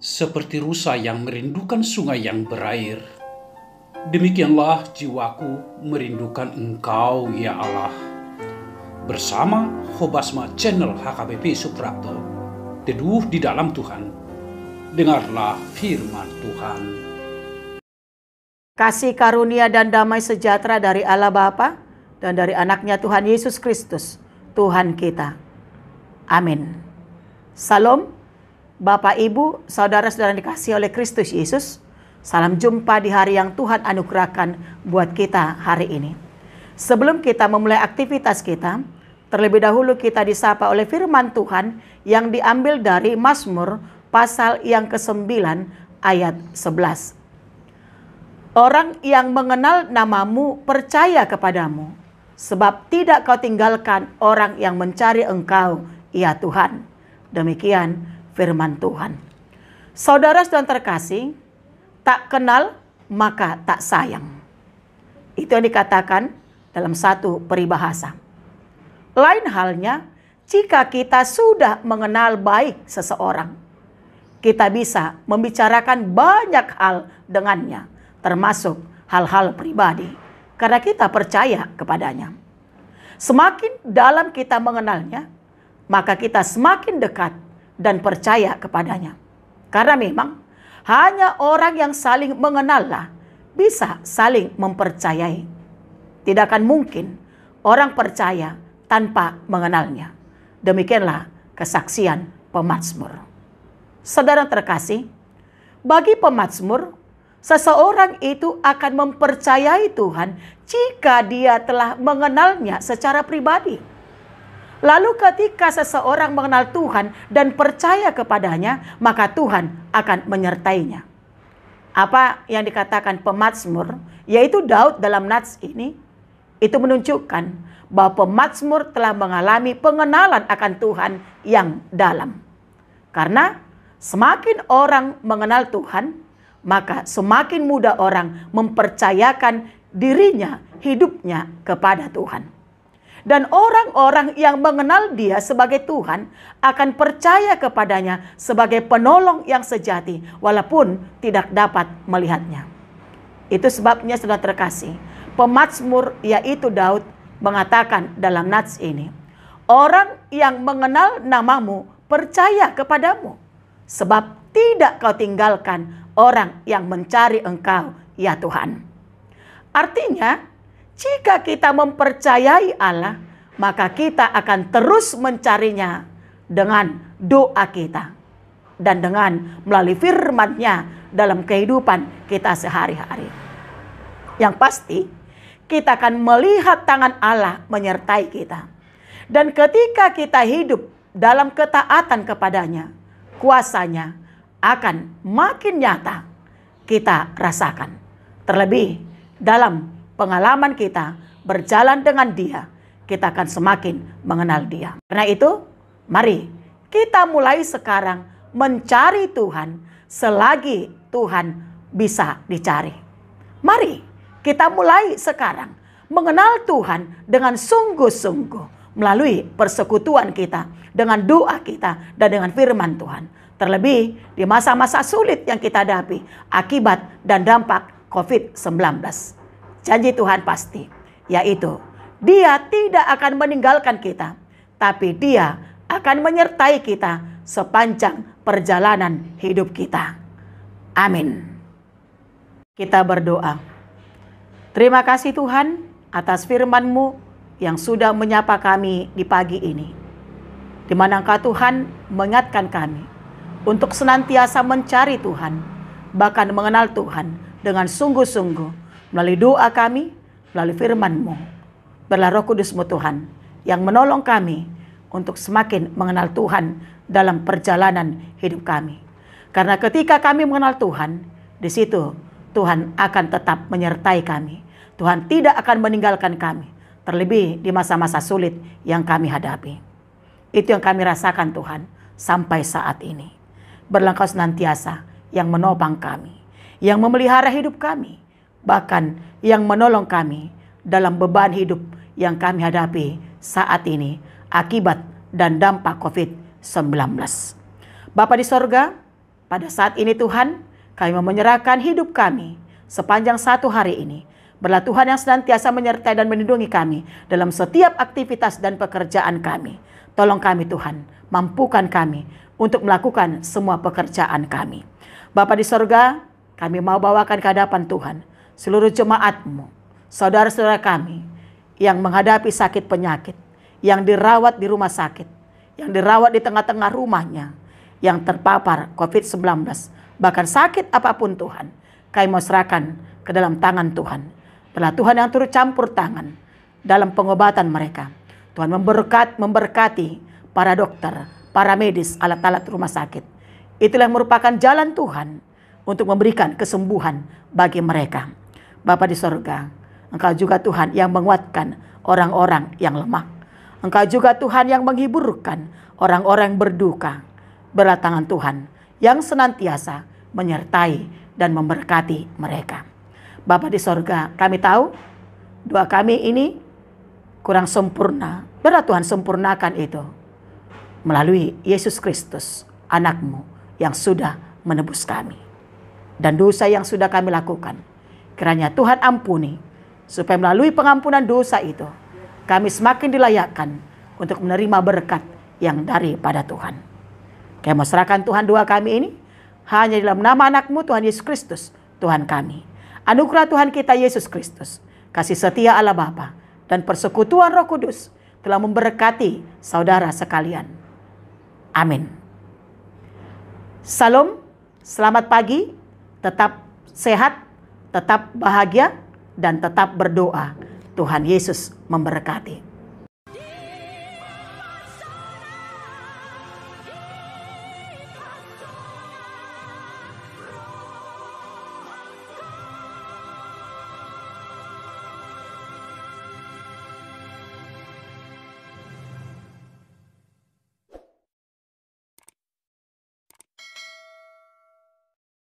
Seperti rusa yang merindukan sungai yang berair, demikianlah jiwaku merindukan Engkau, ya Allah. Bersama Hobasma Channel HKBP Suprapto, teduh di dalam Tuhan. Dengarlah firman Tuhan. Kasih karunia dan damai sejahtera dari Allah Bapa dan dari anaknya Tuhan Yesus Kristus, Tuhan kita. Amin. Salam, Bapak, Ibu, saudara-saudara yang dikasihi oleh Kristus Yesus. Salam jumpa di hari yang Tuhan anugerahkan buat kita hari ini. Sebelum kita memulai aktivitas kita, terlebih dahulu kita disapa oleh firman Tuhan yang diambil dari Mazmur pasal yang ke-9 ayat 11. Orang yang mengenal namamu percaya kepadamu, sebab tidak kau tinggalkan orang yang mencari Engkau, ya Tuhan. Demikian firman Tuhan. Saudara-saudara terkasih, tak kenal maka tak sayang. Itu yang dikatakan dalam satu peribahasa. Lain halnya jika kita sudah mengenal baik seseorang, kita bisa membicarakan banyak hal dengannya, termasuk hal-hal pribadi, karena kita percaya kepadanya. Semakin dalam kita mengenalnya, maka kita semakin dekat dan percaya kepadanya. Karena memang hanya orang yang saling mengenallah bisa saling mempercayai. Tidak akan mungkin orang percaya tanpa mengenalnya. Demikianlah kesaksian pemazmur. Saudara terkasih, bagi pemazmur, seseorang itu akan mempercayai Tuhan jika dia telah mengenalnya secara pribadi. Lalu ketika seseorang mengenal Tuhan dan percaya kepadanya, maka Tuhan akan menyertainya. Apa yang dikatakan pemazmur, yaitu Daud dalam nats ini, itu menunjukkan bahwa pemazmur telah mengalami pengenalan akan Tuhan yang dalam. Karena semakin orang mengenal Tuhan, maka semakin mudah orang mempercayakan dirinya, hidupnya kepada Tuhan. Dan orang-orang yang mengenal Dia sebagai Tuhan akan percaya kepadanya sebagai penolong yang sejati, walaupun tidak dapat melihatnya. Itu sebabnya, saudara terkasih, pemazmur yaitu Daud mengatakan dalam nats ini, orang yang mengenal namamu percaya kepadamu, sebab tidak kau tinggalkan orang yang mencari Engkau, ya Tuhan. Artinya, jika kita mempercayai Allah, maka kita akan terus mencarinya dengan doa kita dan dengan melalui firman-Nya dalam kehidupan kita sehari-hari. Yang pasti, kita akan melihat tangan Allah menyertai kita. Dan ketika kita hidup dalam ketaatan kepadanya, kuasa-Nya akan makin nyata kita rasakan. Terlebih dalam pengalaman kita berjalan dengan Dia, kita akan semakin mengenal Dia. Karena itu, mari kita mulai sekarang mencari Tuhan selagi Tuhan bisa dicari. Mari kita mulai sekarang mengenal Tuhan dengan sungguh-sungguh melalui persekutuan kita, dengan doa kita, dan dengan firman Tuhan. Terlebih di masa-masa sulit yang kita hadapi akibat dan dampak COVID-19. Janji Tuhan pasti, yaitu Dia tidak akan meninggalkan kita, tapi Dia akan menyertai kita sepanjang perjalanan hidup kita. Amin. Kita berdoa. Terima kasih Tuhan atas firman-Mu yang sudah menyapa kami di pagi ini, di mana Engkau Tuhan mengingatkan kami untuk senantiasa mencari Tuhan, bahkan mengenal Tuhan dengan sungguh-sungguh, melalui doa kami, melalui firman-Mu. Biarlah Roh Kudus-Mu Tuhan yang menolong kami untuk semakin mengenal Tuhan dalam perjalanan hidup kami. Karena ketika kami mengenal Tuhan, di situ Tuhan akan tetap menyertai kami. Tuhan tidak akan meninggalkan kami, terlebih di masa-masa sulit yang kami hadapi. Itu yang kami rasakan Tuhan sampai saat ini. Biarlah Engkau senantiasa yang menopang kami, yang memelihara hidup kami, bahkan yang menolong kami dalam beban hidup yang kami hadapi saat ini akibat dan dampak COVID-19. Bapa di sorga, pada saat ini Tuhan, kami mau menyerahkan hidup kami sepanjang satu hari ini. Berlah Tuhan yang senantiasa menyertai dan melindungi kami dalam setiap aktivitas dan pekerjaan kami. Tolong kami Tuhan, mampukan kami untuk melakukan semua pekerjaan kami. Bapa di sorga, kami mau bawakan ke hadapan Tuhan seluruh jemaat-Mu, saudara-saudara kami yang menghadapi sakit penyakit, yang dirawat di rumah sakit, yang dirawat di tengah-tengah rumahnya, yang terpapar COVID-19, bahkan sakit apapun Tuhan, kami mau serahkan ke dalam tangan Tuhan. Adalah Tuhan yang turut campur tangan dalam pengobatan mereka. Tuhan memberkati para dokter, para medis, alat-alat rumah sakit. Itulah yang merupakan jalan Tuhan untuk memberikan kesembuhan bagi mereka. Bapa di sorga, Engkau juga Tuhan yang menguatkan orang-orang yang lemah. Engkau juga Tuhan yang menghiburkan orang-orang yang berduka. Berlah tangan Tuhan yang senantiasa menyertai dan memberkati mereka. Bapa di sorga, kami tahu doa kami ini kurang sempurna. Berlah Tuhan sempurnakan itu melalui Yesus Kristus, anak-Mu yang sudah menebus kami. Dan dosa yang sudah kami lakukan, kiranya Tuhan ampuni, supaya melalui pengampunan dosa itu, kami semakin dilayakkan untuk menerima berkat yang daripada Tuhan. Kami mau serahkan Tuhan doa kami ini, hanya dalam nama anak-Mu Tuhan Yesus Kristus, Tuhan kami. Anugerah Tuhan kita Yesus Kristus, kasih setia Allah Bapa, dan persekutuan Roh Kudus telah memberkati saudara sekalian. Amin. Salam, selamat pagi, tetap sehat, tetap bahagia, dan tetap berdoa. Tuhan Yesus memberkati.